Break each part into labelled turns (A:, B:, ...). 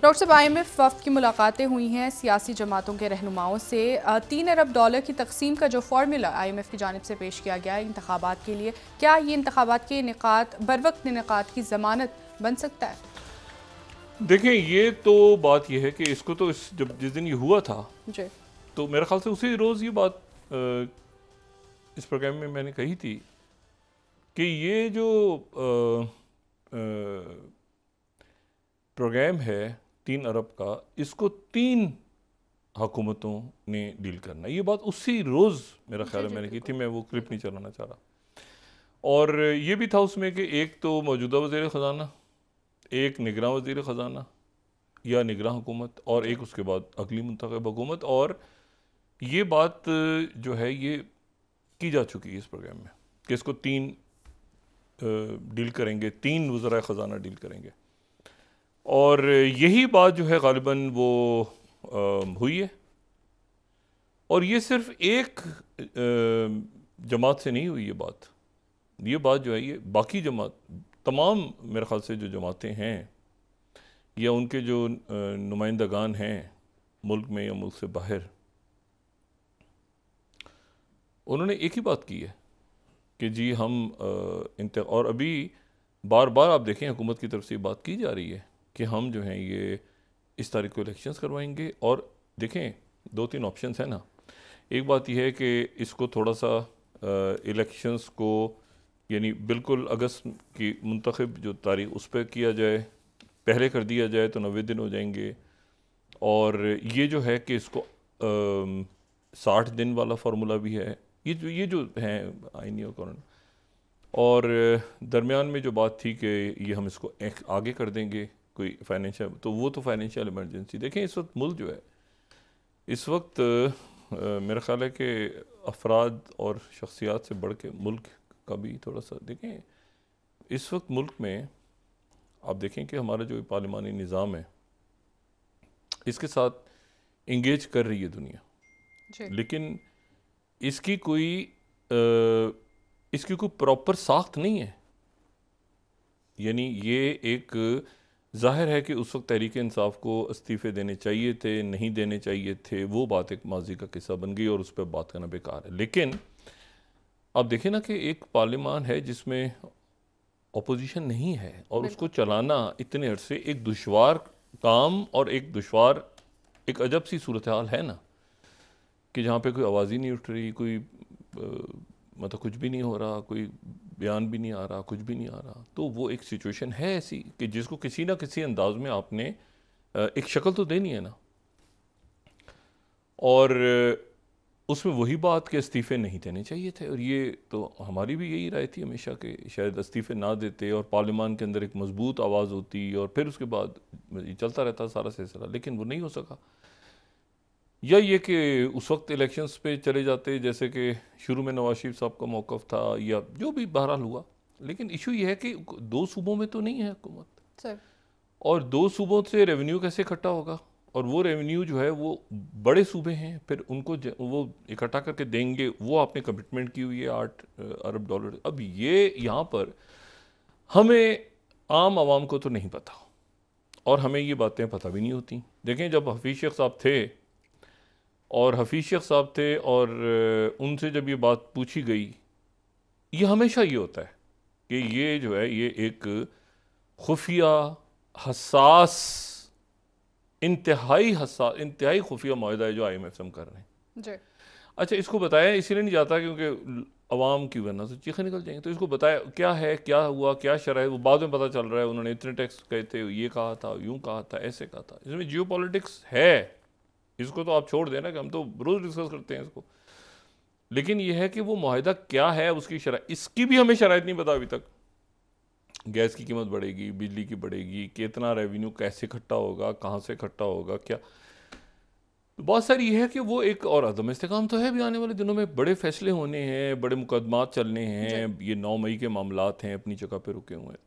A: Doctor साहब, IMF वफ़द की मुलाकातें हुई हैं सियासी जमातों के रहनुमाओं से। $3 अरब की तकसीम का जो फार्मूला IMF की जानिब से पेश किया गया है इंतखाबात के लिए, क्या ये इंतखाबात के इनेकात बरवक्त इनेकात की ज़मानत बन सकता है?
B: देखें, ये तो बात ये है कि इसको तो जिस दिन ये हुआ था
A: जी
B: तो मेरे ख्याल से उसी रोज़ ये बात इस प्रोग्राम में मैंने कही थी कि ये जो प्रोग्राम है 3 अरब का, इसको 3 हुकूमतों ने डील करना। ये बात उसी रोज़ मेरा ख्याल है मैंने की थी। मैं वो क्लिप नहीं चलाना चाह रहा। और ये भी था उसमें कि एक तो मौजूदा वज़ीर ख़जाना, एक निगरान वज़ीर ख़जाना या निगरान हुकूमत, और एक उसके बाद अगली मुंतखब हुकूमत। और ये बात जो है ये की जा चुकी है इस प्रोग्राम में कि इसको 3 डील करेंगे, 3 वज़राए ख़जाना डील करेंगे। और यही बात जो है ग़ालिबन वो हुई है। और ये सिर्फ एक जमात से नहीं हुई ये बात जो है ये बाकी जमात, तमाम मेरे ख़्याल से जो जमातें हैं या उनके जो नुमाइंदगान हैं मुल्क में या मुल्क से बाहर, उन्होंने एक ही बात की है कि जी हम और अभी बार बार आप देखें हुकूमत की तरफ से बात की जा रही है कि हम जो हैं ये इस तारीख को इलेक्शंस करवाएंगे। और देखें, 2-3 ऑप्शंस हैं ना। एक बात यह है कि इसको थोड़ा सा इलेक्शंस को यानी बिल्कुल अगस्त की मुंतखब जो तारीख उस पर किया जाए, पहले कर दिया जाए तो 90 दिन हो जाएंगे। और ये जो है कि इसको 60 दिन वाला फार्मूला भी है, ये जो है आईनी और और दरमियान में जो बात थी कि ये हम इसको आगे कर देंगे कोई फाइनेंशियल, तो वो तो फाइनेंशियल इमरजेंसी। देखें, इस वक्त मुल्क जो है इस वक्त मेरा ख्याल है कि अफराद और शख्सियात से बढ़ के मुल्क का भी थोड़ा सा देखें। इस वक्त मुल्क में आप देखें कि हमारा जो पार्लिमानी निज़ाम है इसके साथ इंगेज कर रही है दुनिया, लेकिन इसकी कोई प्रॉपर साख्त नहीं है। यानी ये एक ज़ाहिर है कि उस वक्त तहरीक इंसाफ को इस्तीफ़े देने चाहिए थे, नहीं देने चाहिए थे, वो बात एक माजी का किस्सा बन गई और उस पर बात करना बेकार है। लेकिन आप देखें ना कि एक पार्लियामान है जिसमें अपोजिशन नहीं है और उसको चलाना इतने अरसे एक दुश्वार काम और एक अजब सी सूरत हाल है ना, कि जहाँ पे कोई आवाज़ ही नहीं उठ रही, कोई मतलब कुछ भी नहीं हो रहा, कोई बयान भी नहीं आ रहा, कुछ भी नहीं आ रहा। तो वो एक सिचुएशन है ऐसी कि जिसको किसी ना किसी अंदाज में आपने एक शक्ल तो देनी है ना। और उसमें वही बात के इस्तीफ़े नहीं देने चाहिए थे। और ये तो हमारी भी यही राय थी हमेशा कि शायद इस्तीफ़े ना देते और पार्लियामान के अंदर एक मजबूत आवाज़ होती और फिर उसके बाद चलता रहता सारा सिलसिला। लेकिन वो नहीं हो सका। या ये कि उस वक्त इलेक्शंस पे चले जाते जैसे कि शुरू में नवाज शरीफ साहब का मौक़िफ़ था या जो भी बहरहाल हुआ। लेकिन इशू ये है कि 2 सूबों में तो नहीं है हुकूमत, और 2 सूबों से रेवेन्यू कैसे इकट्ठा होगा? और वो रेवेन्यू जो है वो बड़े सूबे हैं, फिर उनको वो इकट्ठा करके देंगे, वो आपने कमिटमेंट की हुई है $8 अरब। अब ये यहाँ पर हमें आम आवाम को तो नहीं पता और हमें ये बातें पता भी नहीं होती। देखें, जब हफीज़ शेख साहब थे और उनसे जब ये बात पूछी गई, ये हमेशा ये होता है कि ये जो है ये एक खुफिया हसास इंतहाई खुफिया माहिदा है जो IMF से हम कर रहे हैं जी। अच्छा, इसको बताया इसलिए नहीं जाता क्योंकि अवाम की वरना से चीखें निकल जाएंगे। तो इसको बताया क्या है, क्या हुआ, क्या शरह, वो बाद में पता चल रहा है उन्होंने इतने टैक्स कहे थे, ये कहा था, यूँ कहा था, ऐसे कहा था। इसमें जियो पॉलिटिक्स है, इसको तो आप छोड़ देना कि हम तो रोज़ डिस्कस करते हैं इसको। लेकिन यह है कि वो माहिदा क्या है, उसकी शरह, इसकी भी हमें शराइत नहीं पता अभी तक। गैस की कीमत बढ़ेगी, बिजली की बढ़ेगी, कितना रेवेन्यू कैसे इकट्ठा होगा, कहाँ से इकट्ठा होगा, क्या बहुत सारी ये है कि वो एक और अदम इस्तेकाम तो है भी। आने वाले दिनों में बड़े फैसले होने हैं, बड़े मुकदमात चलने हैं, ये 9 मई के मामलात हैं अपनी जगह पे रुके हुए हैं।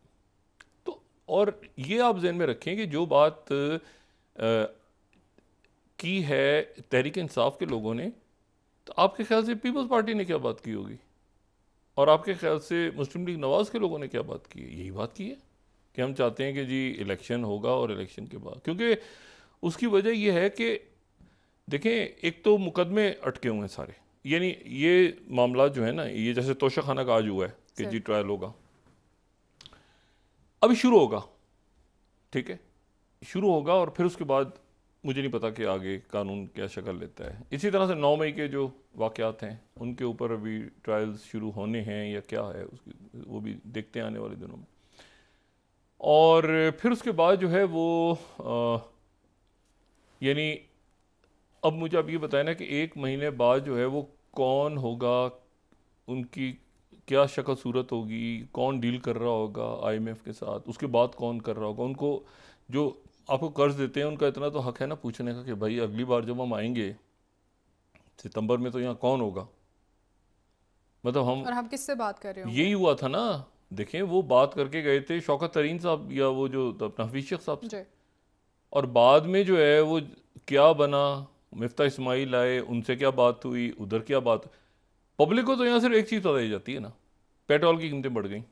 B: तो और ये आप जहन में रखें कि जो बात की है तहरीक इंसाफ के लोगों ने, तो आपके ख्याल से पीपल्स पार्टी ने क्या बात की होगी, और आपके ख्याल से मुस्लिम लीग नवाज़ के लोगों ने क्या बात की है? यही बात की है कि हम चाहते हैं कि जी इलेक्शन होगा और इलेक्शन के बाद, क्योंकि उसकी वजह यह है कि देखें एक तो मुकदमे अटके हुए हैं सारे, यानी ये मामला जो है ना, ये जैसे तोशा खाना का आज हुआ है कि जी ट्रायल होगा, अभी शुरू होगा, ठीक है, शुरू होगा और फिर उसके बाद मुझे नहीं पता कि आगे कानून क्या शक्ल लेता है। इसी तरह से 9 मई के जो वाक़यात हैं उनके ऊपर अभी ट्रायल्स शुरू होने हैं या क्या है उसकी, वो भी देखते हैं आने वाले दिनों में। और फिर उसके बाद जो है वो यानी अब मुझे आप ये बताएं ना कि 1 महीने बाद जो है वो कौन होगा, उनकी क्या शक्ल सूरत होगी, कौन डील कर रहा होगा IMF के साथ, उसके बाद कौन कर रहा होगा, उनको जो आपको कर्ज देते हैं उनका इतना तो हक है ना पूछने का कि भाई अगली बार जब हम आएंगे सितंबर में तो यहाँ कौन होगा, मतलब
A: हम किससे बात कर रहे होंगे।
B: यही हुआ था ना। देखें वो बात करके गए थे शौकत तरीन साहब या वो जो अपना हफीज शेख साहब से, और बाद में जो है वो क्या बना, मिफ्ता इस्माइल आए, उनसे क्या बात हुई, उधर क्या बात, पब्लिक को तो यहाँ सिर्फ एक चीज़ बताई जाती है ना, पेट्रोल की कीमतें बढ़ गई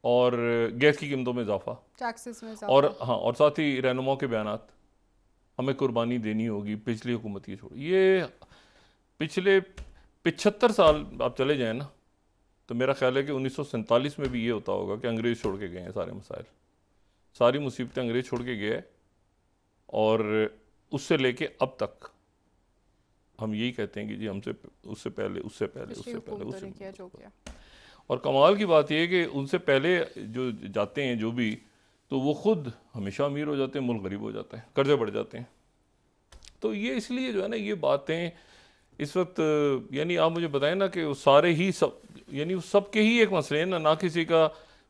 B: और गैस की कीमतों में इजाफा,
A: टैक्सेस में
B: और हाँ, और साथ ही रहनुमाओं के बयानात, हमें कुर्बानी देनी होगी, पिछली हुकूमत की छोड़, ये पिछले 75 साल आप चले जाएं ना तो मेरा ख्याल है कि 1947 में भी ये होता होगा कि अंग्रेज़ छोड़ के गए हैं सारे मसाइल, सारी मुसीबतें अंग्रेज़ छोड़ के गए, और उससे लेके अब तक हम यही कहते हैं कि जी हमसे उससे पहले उससे पहले उससे पहले उससे
A: किया जो किया।
B: और कमाल की बात यह है कि उनसे पहले जो जाते हैं जो भी, तो वो खुद हमेशा अमीर हो जाते हैं, मुल्क गरीब हो जाता है, कर्जे बढ़ जाते हैं। तो ये इसलिए जो है ना ये बातें इस वक्त, यानी आप मुझे बताएं ना कि सारे ही सब, यानी सब के ही एक मसले हैं ना किसी का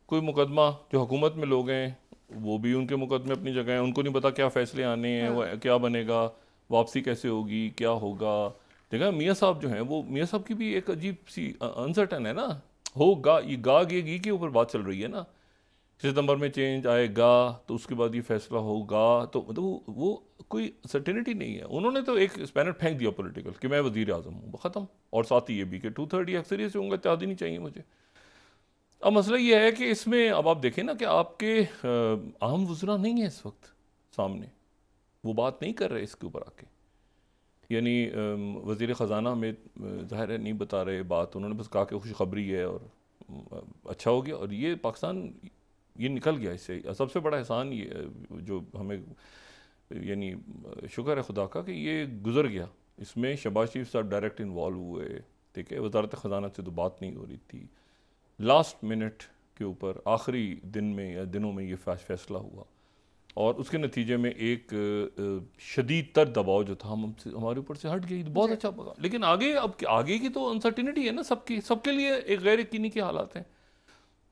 B: कोई मुकदमा, जो हुकूमत में लोग हैं वो भी उनके मुकदमे अपनी जगह हैं, उनको नहीं पता क्या फ़ैसले आने हैं, वो क्या बनेगा, वापसी कैसे होगी, क्या होगा। देखा मियाँ साहब जो हैं वो, मियाँ साहब की भी एक अजीब सी अनसर्टन है ना, होगा ये गे गी के ऊपर बात चल रही है ना, सितंबर में चेंज आएगा तो उसके बाद ये फैसला होगा, तो मतलब वो कोई सर्टेनिटी नहीं है। उन्होंने तो एक स्पैनर फेंक दिया पॉलिटिकल कि मैं वज़ीर आज़म हूँ, ख़त्म, और साथ ही ये भी कि 2/3 अक्सरियत से होंगे, इत्तेहादी नहीं चाहिए मुझे। अब मसला ये है कि इसमें अब आप देखें ना कि आपके अहम वज़रा नहीं है इस वक्त सामने, वो बात नहीं कर रहे इसके ऊपर आके, यानी वज़ीर ख़जाना में ज़ाहिर है नहीं बता रहे बात, उन्होंने बस कहा कि खुशखबरी है और अच्छा हो गया, और ये पाकिस्तान ये निकल गया इससे। सबसे बड़ा एहसान ये जो हमें, यानी शुक्र है खुदा का कि ये गुजर गया, इसमें शहबाज शरीफ साहब डायरेक्ट इन्वॉल्व हुए, ठीक है, वजारत ख़जाना से तो बात नहीं हो रही थी, लास्ट मिनट के ऊपर आखिरी दिन में या दिनों में ये फैसला हुआ, और उसके नतीजे में एक शदीद तर दबाव जो था हमारे ऊपर से हट गई, तो बहुत अच्छा पका। लेकिन आगे, अब आगे की तो अनसर्टिनिटी है ना, सबके लिए एक गैर यकीनी के हालात हैं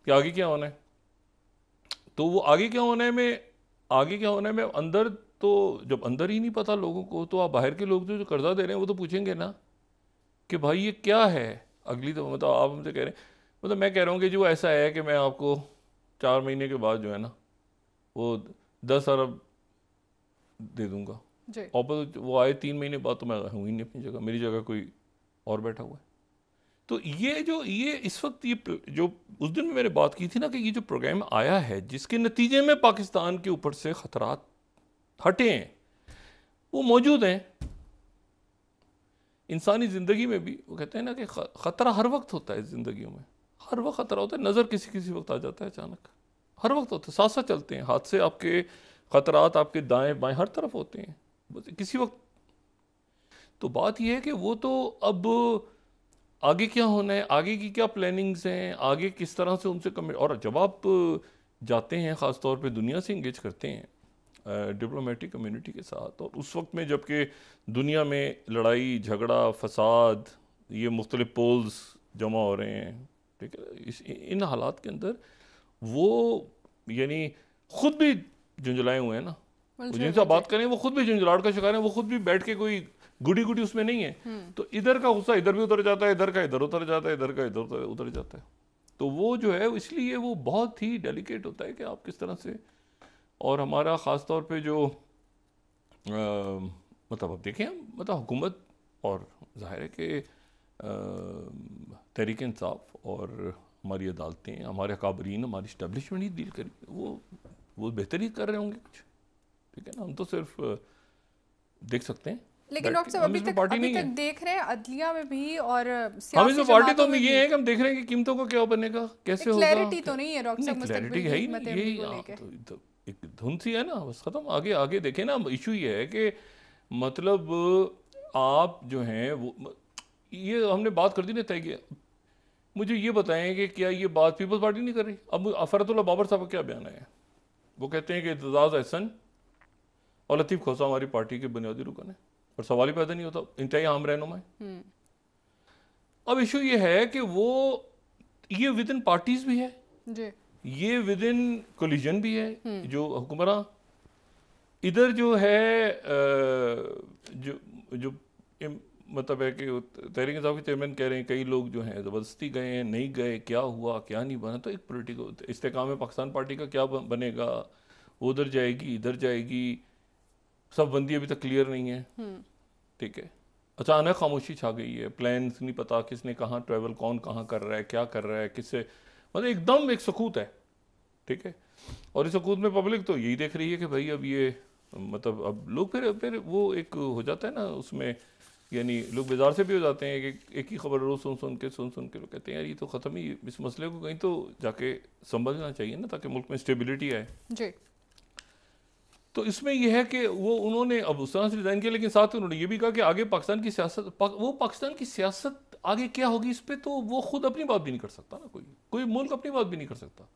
B: कि आगे क्या होना है। तो वो आगे क्या होना है में, आगे क्या होना है में अंदर, तो जब अंदर ही नहीं पता लोगों को, तो आप बाहर के लोग जो कर्जा दे रहे हैं वो तो पूछेंगे ना कि भाई ये क्या है अगली, तो मतलब आप हमसे कह रहे हैं, मतलब मैं कह रहा हूँ कि जो ऐसा है कि मैं आपको 4 महीने के बाद जो है ना वो 10 अरब दे दूंगा, और वो आए 3 महीने बाद तो मैं हूँ ही नहीं अपनी जगह, मेरी जगह कोई और बैठा हुआ है। तो ये इस वक्त ये जो उस दिन में मैंने बात की थी ना कि ये जो प्रोग्राम आया है जिसके नतीजे में पाकिस्तान के ऊपर से खतरात हटे हैं, वो मौजूद हैं। इंसानी ज़िंदगी में भी वो कहते हैं ना कि ख़तरा हर वक्त होता है, ज़िंदगियों में हर वक्त ख़तरा होता है, नज़र किसी वक्त आ जाता है अचानक, हर वक्त होता है, साथ साथ चलते हैं हादसे, आपके ख़तरात आपके दाएं बाएं हर तरफ होते हैं किसी वक्त। तो बात यह है कि वो तो अब आगे क्या होना है, आगे की क्या प्लानिंग्स हैं, आगे किस तरह से उनसे कमेंट, और जब आप जाते हैं ख़ास तौर पे दुनिया से इंगेज करते हैं डिप्लोमेटिक कम्युनिटी के साथ, और उस वक्त में जबकि दुनिया में लड़ाई झगड़ा फसाद, ये मुख्तलिफ पोल्स जमा हो रहे हैं, ठीक है, इन हालात के अंदर वो यानी ख़ुद भी झुंझलाए हुए हैं ना, जिनसे आप बात करें वो खुद भी झुंझलाहट का शिकार है, वो खुद भी बैठ के कोई गुड़ी गुड़ी उसमें नहीं है। तो इधर का गुस्सा इधर भी उतर जाता है, इधर का इधर उतर जाता है, इधर का इधर उतर जाता है। तो वो जो है इसलिए वो बहुत ही डेलिकेट होता है कि आप किस तरह से, और हमारा ख़ास तौर पे जो मतलब आप देखें, मतलब हुकूमत और ज़ाहिर है कि तहरीक इंसाफ और हमारी अदालतें, हमारे अकाबरीन, हमारी इस्टेब्लिशमेंट ही डील करेगी, वो बेहतर ही कर रहे होंगे कुछ, ठीक है ना। हम तो सिर्फ देख सकते हैं।
A: लेकिन डॉक्टर साहब अभी तक देख रहे हैं अदलिया में भी और
B: हम इसमें पार्टी तो ये है कि हम देख रहे हैं कि कीमतों का क्या बनेगा, कैसे होगा।
A: क्लैरिटी तो नहीं है डॉक्टर साहब,
B: क्लैरिटी है ही नहीं, यही तो एक धुन सी है ना, बस खत्म। आगे आगे देखें ना, इशू ये है कि मतलब आप जो हैं वो, ये हमने बात कर दी ना, तय किया। मुझे ये बताएं कि क्या ये बात पीपल्स पार्टी नहीं कर रही? अब फरतुल्लाह बाबर साहब का क्या बयान है? वो कहते हैं कि एतजाज़ एहसन और लतीफ़ खोसा हमारी पार्टी के बुनियादी रुकन है और सवाल ही पैदा नहीं होता, इंतहाई आम रहनुमा है। अब इशू ये है कि वो ये विद इन पार्टीज भी है
A: जी,
B: ये विद इन कोलिजन भी है, जो हुक्मरान इधर जो है जो जो मतलब है कि तहरीक इंसाफ के चेयरमैन कह रहे हैं कई लोग जो हैं ज़बरदस्ती गए हैं, नहीं गए, क्या हुआ क्या नहीं बना। तो एक पॉलिटिकल इस्तेकाम में पाकिस्तान पार्टी का क्या बनेगा, उधर जाएगी इधर जाएगी, सब बंदी अभी तक क्लियर नहीं है, ठीक है। अचानक खामोशी छा गई है, प्लान्स नहीं पता किसने कहाँ ट्रैवल, कौन कहाँ कर रहा है, क्या कर रहा है, किससे, मतलब एकदम एक सकूत है, ठीक है। और इस सकूत में पब्लिक तो यही देख रही है कि भाई अब ये मतलब अब लोग फिर वो एक हो जाता है ना उसमें, यानी लोग बेजार से भी हो जाते हैं कि एक ही खबर रोज सुन सुन के लोग कहते हैं यार ये तो ख़त्म ही, इस मसले को कहीं तो जाके समझना चाहिए ना, ताकि मुल्क में स्टेबिलिटी आए
A: जी।
B: तो इसमें यह है कि वो उन्होंने अब उस तरह से डिज़ाइन किया, लेकिन साथ ही उन्होंने ये भी कहा कि आगे पाकिस्तान की सियासत वो पाकिस्तान की सियासत आगे क्या होगी इस पर तो वो खुद अपनी बात भी नहीं कर सकता ना, कोई मुल्क अपनी बात भी नहीं कर सकता।